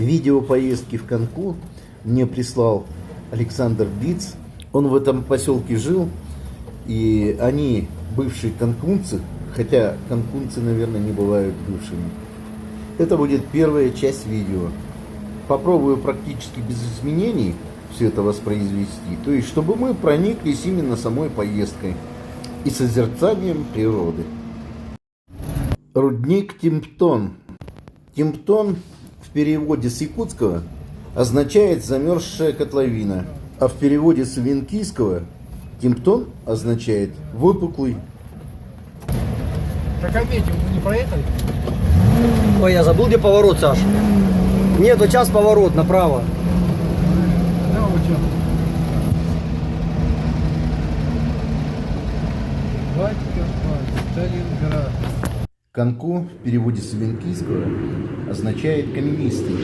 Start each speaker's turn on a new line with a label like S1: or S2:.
S1: Видео поездки в Канку мне прислал Александр Биц. Он в этом поселке жил, и они бывшие канкунцы, хотя канкунцы, наверное, не бывают бывшими. Это будет первая часть видео. Попробую практически без изменений все это воспроизвести, то есть чтобы мы прониклись именно самой поездкой и созерцанием природы. Рудник Тимптон. Тимптон в переводе с якутского означает замерзшая котловина, а в переводе с венкийского Тимптон означает выпуклый.
S2: Так, а ведь вы не проехали?
S3: Ой, я забыл, где поворот, Саш. Нет, вот сейчас поворот направо.
S2: Да, вот что. Сталинград.
S1: Канку в переводе с венкийского означает каменистый.